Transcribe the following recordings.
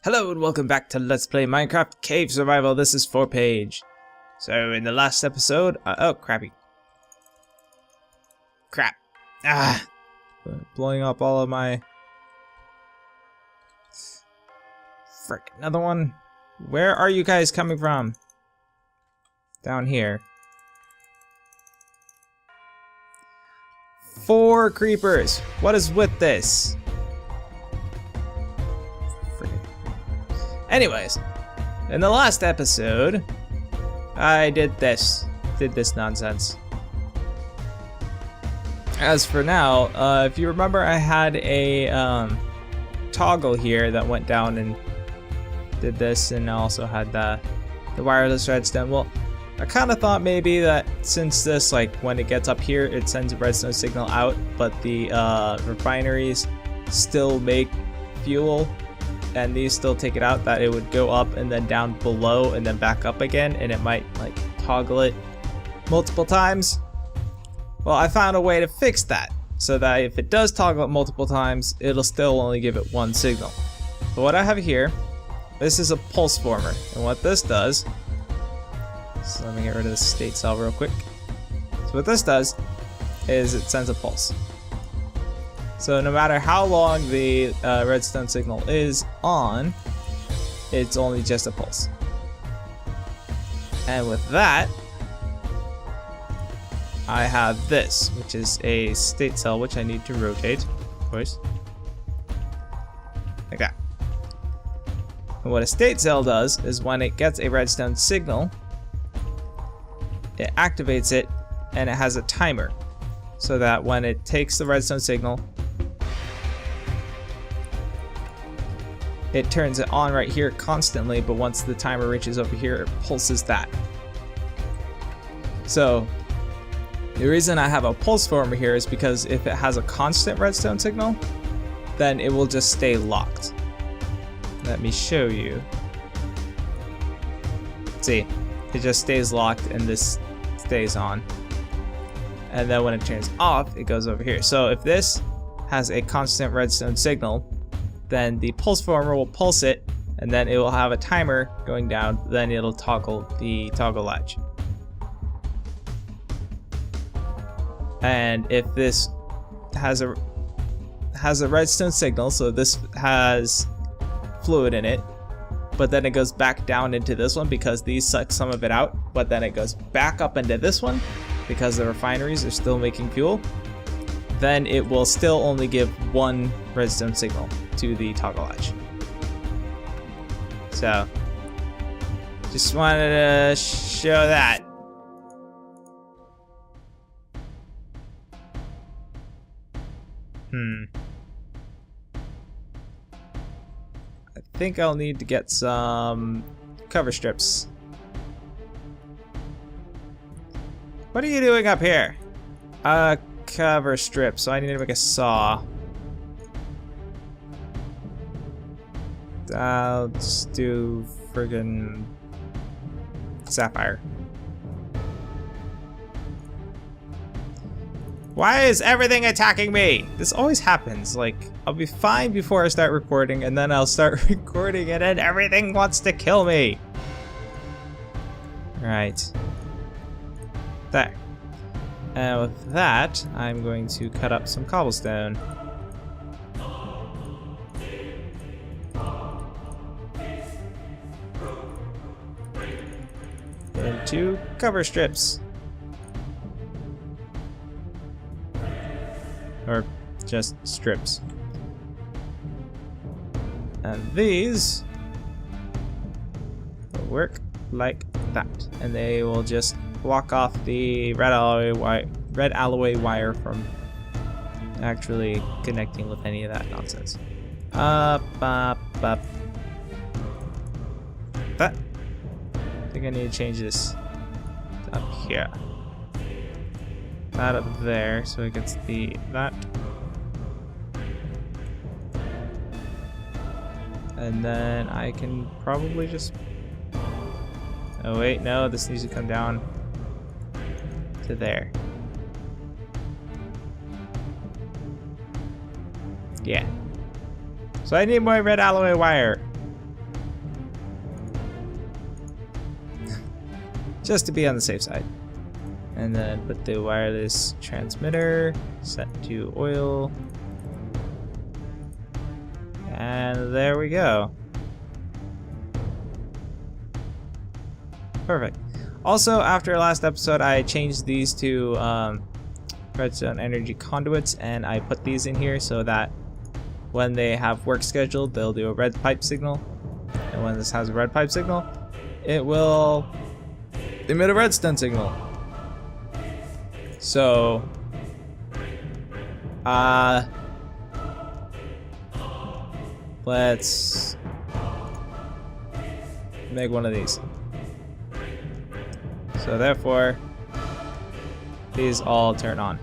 Hello and welcome back to Let's Play Minecraft Cave Survival. This is 4Page. So in the last episode, oh crappy. Crap. Blowing up all of my... Frick, another one. Where are you guys coming from? Down here. 4 creepers. What is with this? Anyways, in the last episode, I did this nonsense. As for now, if you remember, I had a toggle here that went down and did this, and I also had the wireless redstone. Well, I kind of thought maybe that since this, like, when it gets up here, it sends a redstone signal out, but the refineries still make fuel, and these still take it out, that it would go up and then down below and then back up again, and it might like toggle it multiple times. Well, I found a way to fix that so that if it does toggle it multiple times, it'll still only give it one signal. But what I have here, this is a pulse former, and what this does, so let me get rid of the state cell real quick. So what this does is it sends a pulse. So no matter how long the redstone signal is on, it's only just a pulse. And with that, I have this, which is a state cell, which I need to rotate, of course. Like that. And what a state cell does is when it gets a redstone signal, it activates it, and it has a timer. So that when it takes the redstone signal, it turns it on right here constantly, but once the timer reaches over here, it pulses that. So the reason I have a pulse former here is because if it has a constant redstone signal, then it will just stay locked. Let me show you. See, it just stays locked and this stays on. And then when it turns off, it goes over here. So if this has a constant redstone signal, then the pulse former will pulse it, and then it will have a timer going down, then it'll toggle the toggle latch. And if this has a redstone signal, so this has fluid in it, but then it goes back down into this one because these suck some of it out, but then it goes back up into this one because the refineries are still making fuel, then it will still only give one redstone signal to the toggle latch. So, just wanted to show that. I think I'll need to get some cover strips. What are you doing up here? Cover strip, so I need to make a saw. I'll just do friggin' sapphire. Why is everything attacking me? This always happens. Like, I'll be fine before I start recording, and then I'll start recording, and then everything wants to kill me. Right. There. And with that, I'm going to cut up some cobblestone. Into cover strips. Or just strips. And these will work like that. And they will just block off the red alloy wire from actually connecting with any of that nonsense. Up. That. I think I need to change this to up here. That up there, so it gets that. And then I can probably just... Oh wait, no, this needs to come down to there. Yeah. So I need more red alloy wire. just to be on the safe side. And then put the wireless transmitter set to oil. And there we go. Perfect. Also, after last episode, I changed these to redstone energy conduits, and I put these in here so that when they have work scheduled, they'll do a red pipe signal. And when this has a red pipe signal, it will emit a redstone signal. So, let's make one of these. So therefore, these all turn on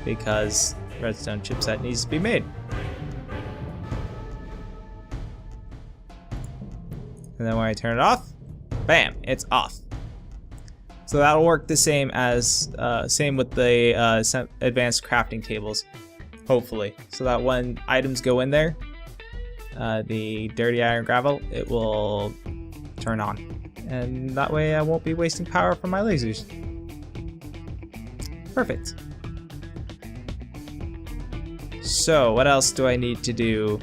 because redstone chipset needs to be made. And then when I turn it off, bam, it's off. So that'll work the same as same with the advanced crafting tables, hopefully. So that when items go in there, the dirty iron gravel, it will turn on. And that way I won't be wasting power from my lasers. Perfect. So what else do I need to do?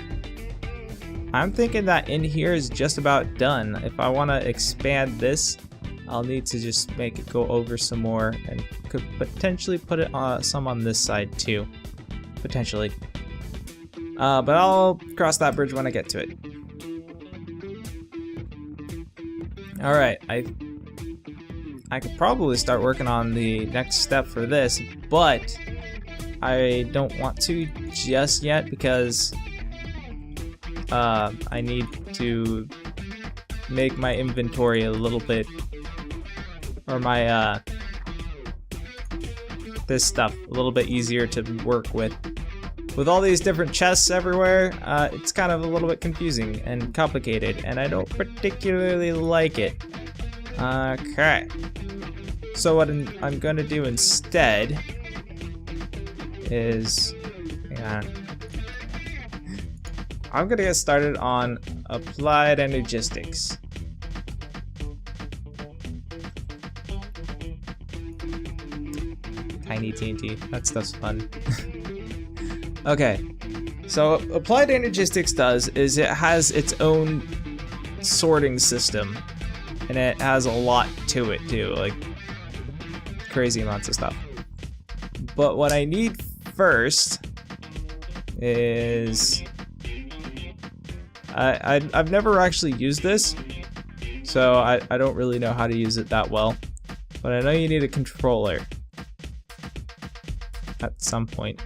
I'm thinking that in here is just about done. If I want to expand this, I'll need to just make it go over some more and could potentially put it some on this side too. Potentially. But I'll cross that bridge when I get to it. Alright, I could probably start working on the next step for this, but I don't want to just yet because I need to make my inventory a little bit, or my this stuff a little bit easier to work with. With all these different chests everywhere, it's kind of a little bit confusing and complicated, and I don't particularly like it. Okay. So what I'm going to do instead is, hang on. I'm going to get started on Applied Energistics. Tiny TNT, that stuff's fun. Okay, so Applied Energistics does is it has its own sorting system, and it has a lot to it too, like crazy amounts of stuff. But what I need first is I've never actually used this, so I don't really know how to use it that well, but I know you need a controller at some point.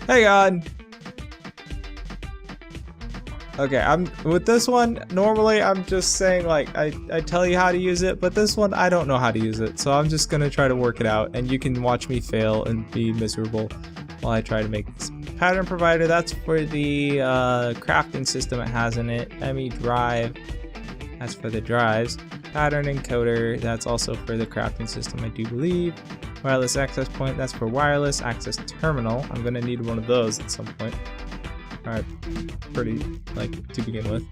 Hang on. Okay, with this one, normally I'm just saying like I tell you how to use it, but this one I don't know how to use it, so I'm just gonna try to work it out, and you can watch me fail and be miserable while I try to make this. Pattern provider, that's for the crafting system it has in it. ME drive, that's for the drives. Pattern encoder, that's also for the crafting system, I do believe. Wireless access point, that's for wireless access terminal. I'm gonna need one of those at some point. Alright, pretty, like, to begin with.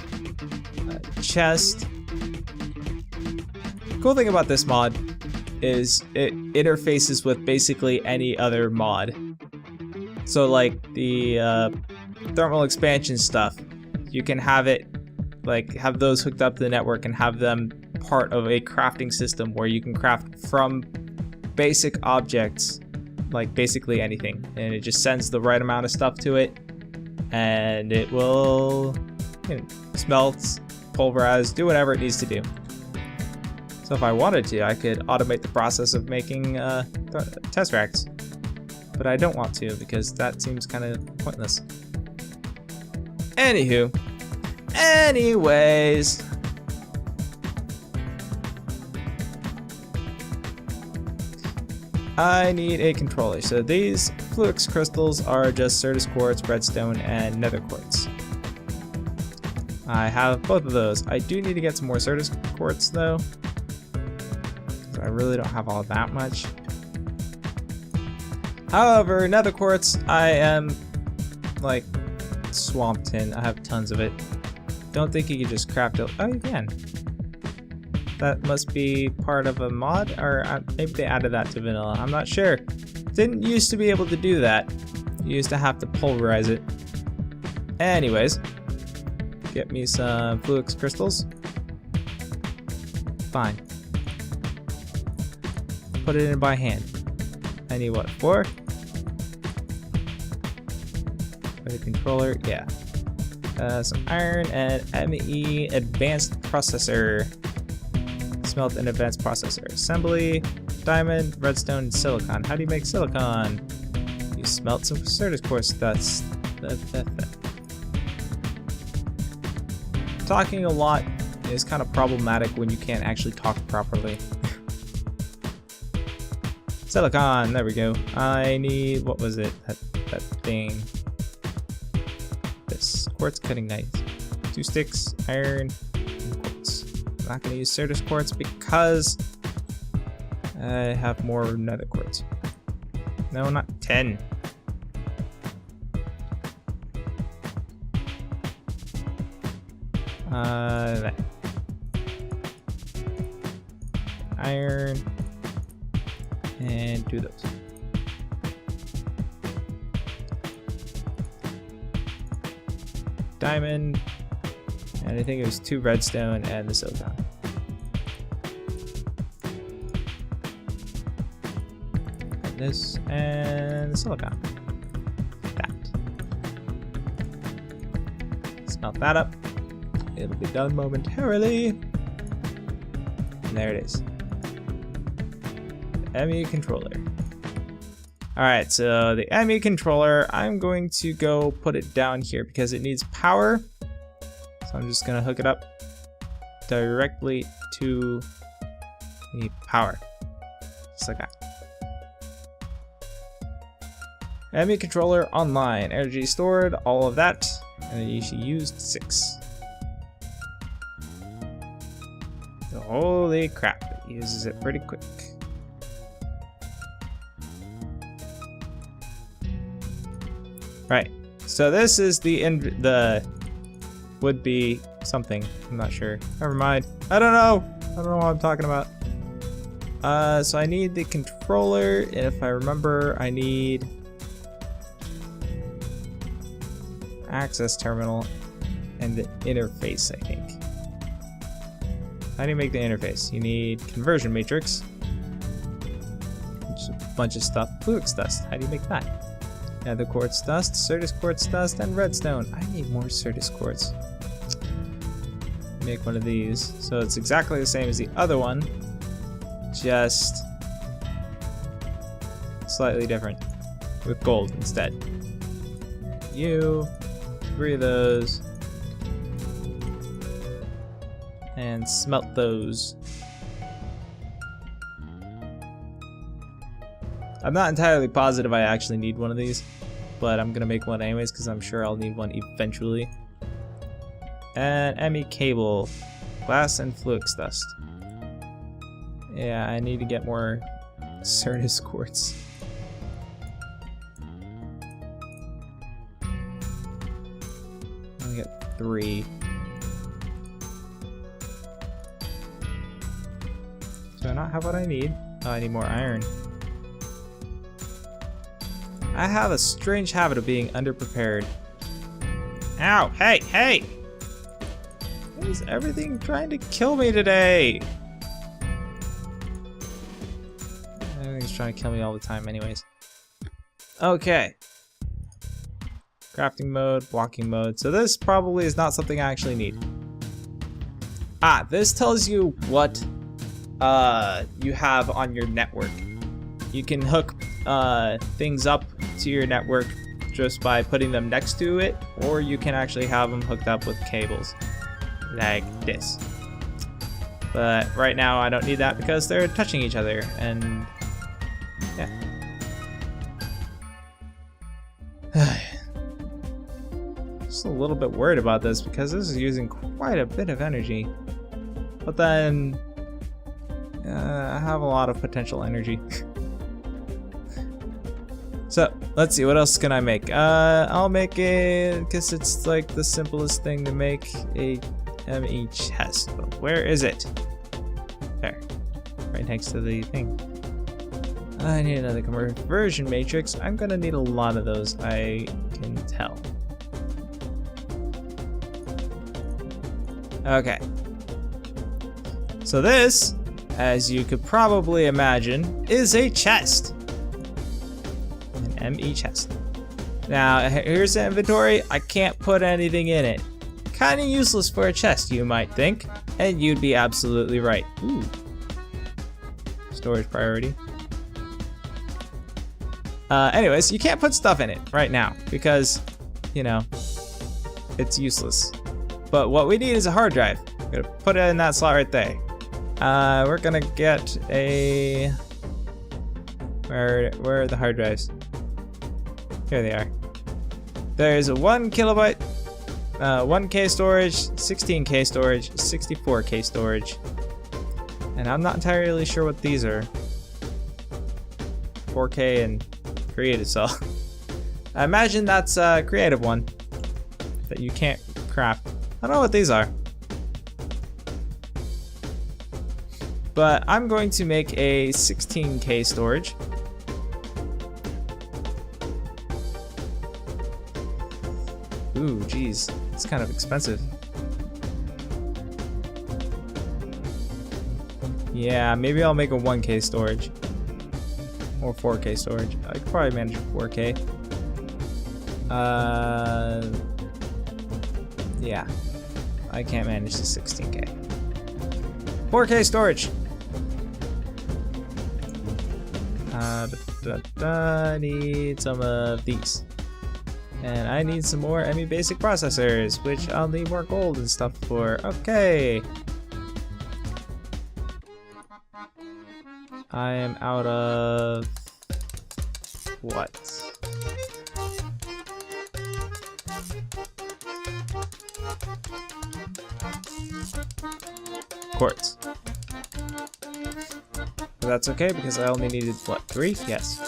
Chest. Cool thing about this mod is it interfaces with basically any other mod. So like the thermal expansion stuff, you can have it, like, have those hooked up to the network and have them part of a crafting system where you can craft from basic objects, like basically anything, and it just sends the right amount of stuff to it, and it will, you know, smelt, pulverize, do whatever it needs to do. So if I wanted to, I could automate the process of making test racks, but I don't want to because that seems kind of pointless. Anyways, I need a controller. So these Fluix crystals are just Certus quartz, redstone, and nether quartz. I have both of those. I do need to get some more Certus quartz though. I really don't have all that much. However, nether quartz I am like swamped in. I have tons of it. Don't think you can just craft it. Oh, you can. That must be part of a mod, or maybe they added that to vanilla. I'm not sure. Didn't used to be able to do that. You used to have to pulverize it. Anyways, get me some Fluix crystals. Fine. Put it in by hand. I need what, 4? For the controller, yeah. Some iron and ME advanced processor. Smelt and advanced processor. Assembly, diamond, redstone, and silicon. How do you make silicon? You smelt some Certus quartz dust. Talking a lot is kind of problematic when you can't actually talk properly. Silicon, there we go. I need, what was it? That thing. This quartz cutting knife. 2 sticks, iron, and quartz. I'm not gonna use Certus quartz because I have more nether quartz. No, not 10. That. Iron. And do those. Diamond. And I think it was 2 redstone and the silicon. And this and the silicon. That. Smelt that up. It'll be done momentarily. And there it is. ME controller. Alright, so the ME controller, I'm going to go put it down here because it needs power. So I'm just gonna hook it up directly to the power. Just like that. ME controller online, energy stored, all of that. And you used 6. Holy crap, it uses it pretty quick. Right, so this is the would be something. I'm not sure. Never mind. I don't know what I'm talking about. So I need the controller, and if I remember, I need access terminal and the interface, I think. How do you make the interface? You need conversion matrix. Just a bunch of stuff. Fluix dust. How do you make that? Nether quartz dust, Certus quartz dust, and redstone. I need more Certus quartz. Make one of these. So it's exactly the same as the other one, just slightly different with gold instead. You, 3 of those. And smelt those. I'm not entirely positive I actually need one of these, but I'm gonna make one anyways because I'm sure I'll need one eventually. And ME cable, glass and Fluix dust. Yeah, I need to get more Certus quartz. I only got 3. Do I not have what I need? Oh, I need more iron. I have a strange habit of being underprepared. Ow! Hey! Hey! Why is everything trying to kill me today? Everything's trying to kill me all the time anyways. Okay. Crafting mode, blocking mode. So this probably is not something I actually need. Ah, this tells you what you have on your network. You can hook things up to your network just by putting them next to it, or you can actually have them hooked up with cables like this. But right now I don't need that because they're touching each other, and yeah. Just a little bit worried about this because this is using quite a bit of energy, but then I have a lot of potential energy. So let's see, what else can I make? I'll make a, because it's like the simplest thing to make, a ME chest. But where is it? There. Right next to the thing. I need another conversion matrix. I'm gonna need a lot of those, I can tell. Okay. So this, as you could probably imagine, is a chest. An ME chest. Now, here's the inventory. I can't put anything in it. Kind of useless for a chest, you might think. And you'd be absolutely right. Ooh. Storage priority. Anyways, you can't put stuff in it right now because, you know, it's useless. But what we need is a hard drive. I'm gonna put it in that slot right there. We're gonna get a... Where are the hard drives? Here they are. There's a 1 kilobyte, 1K storage, 16K storage, 64K storage. And I'm not entirely sure what these are. 4K and creative, so I imagine that's a creative one that you can't craft. I don't know what these are. But I'm going to make a 16K storage. Ooh, geez, it's kind of expensive. Yeah, maybe I'll make a 1K storage. Or 4K storage. I could probably manage 4K. Yeah. I can't manage the 16K. 4K storage! I need some of these. And I need some more ME basic processors, which I'll need more gold and stuff for. Okay. I am out of... what? Quartz. But that's okay because I only needed, what, 3? Yes.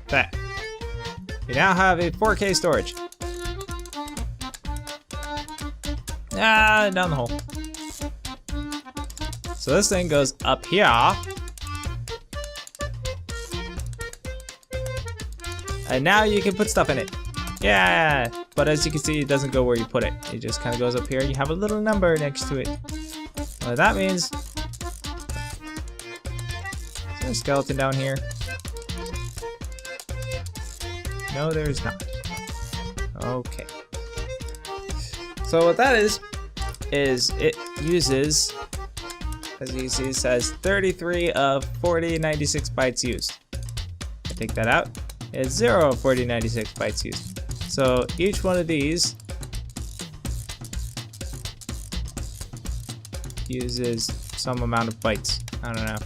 That. We now have a 4K storage. Ah, down the hole. So this thing goes up here. And now you can put stuff in it. Yeah! But as you can see, it doesn't go where you put it. It just kind of goes up here. You have a little number next to it. What that means... Is there a skeleton down here? No, there's not. Okay. So what that is it uses, as you see, it says 33 of 4096 bytes used. I take that out. It's 0 of 4096 bytes used. So each one of these uses some amount of bytes. I don't know.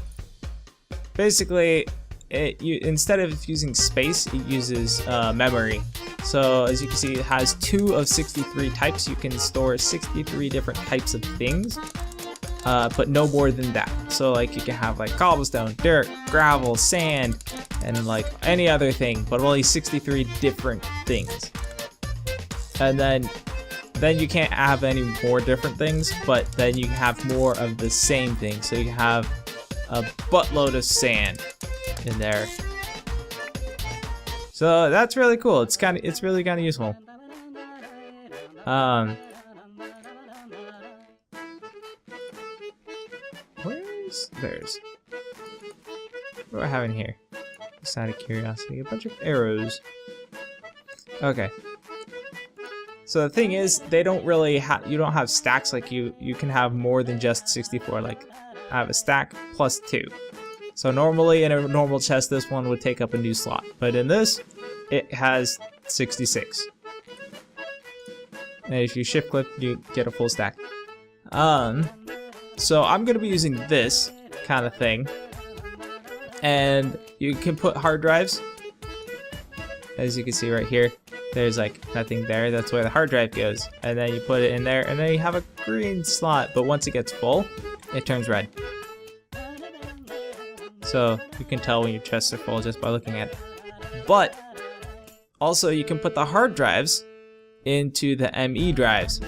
Basically, instead of using space, it uses memory. So as you can see, it has 2 of 63 types. You can store 63 different types of things, but no more than that. So like you can have like cobblestone, dirt, gravel, sand, and like any other thing, but only 63 different things. And then you can't have any more different things, but then you have more of the same thing. So you have a buttload of sand in there. So that's really cool. It's really kind of useful. Where's theirs? What do I have in here? Just out of curiosity, a bunch of arrows. Okay. So the thing is, they don't really have, you don't have stacks like you can have more than just 64. Like I have a stack plus 2. So normally in a normal chest, this one would take up a new slot, but in this, it has 66. And if you shift click, you get a full stack. So I'm gonna be using this kind of thing, and you can put hard drives. As you can see right here, there's like nothing there. That's where the hard drive goes, and then you put it in there, and then you have a green slot. But once it gets full, it turns red. So you can tell when your chests are full just by looking at it. But also you can put the hard drives into the ME drives.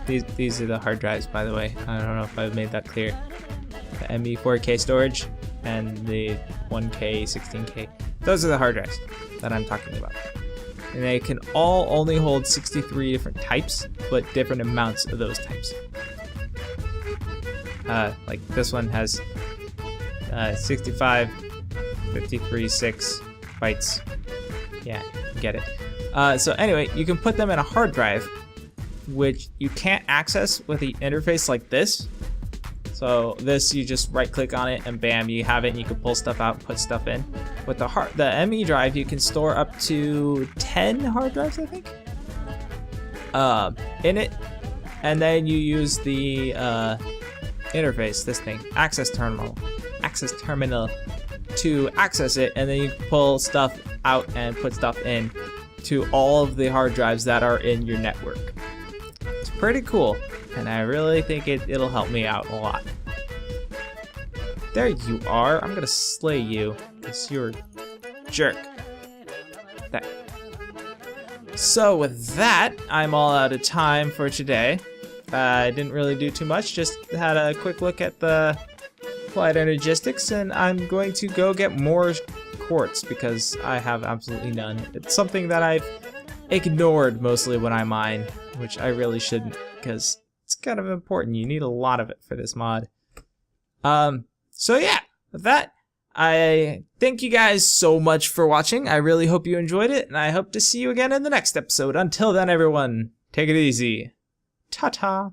These are the hard drives, by the way. I don't know if I've made that clear. The ME 4K storage and the 1K, 16K. Those are the hard drives that I'm talking about. And they can all only hold 63 different types, but different amounts of those types. Like this one has 65, 53, 6 bytes. Yeah, you get it. So anyway, you can put them in a hard drive, which you can't access with the interface like this. So this, you just right click on it and bam, you have it, and you can pull stuff out, put stuff in. With the ME drive, you can store up to 10 hard drives, I think, in it. And then you use the interface, this thing, access terminal, to access it, and then you pull stuff out and put stuff in to all of the hard drives that are in your network. It's pretty cool, and I really think it'll help me out a lot. There you are. I'm gonna slay you because you're a jerk. There. So with that, I'm all out of time for today. I didn't really do too much, just had a quick look at the applied Energistics, and I'm going to go get more quartz because I have absolutely none. It's something that I've ignored mostly when I mine, which I really shouldn't because it's kind of important. You need a lot of it for this mod. So yeah, with that, I thank you guys so much for watching. I really hope you enjoyed it, and I hope to see you again in the next episode. Until then, everyone, take it easy. Ta-ta.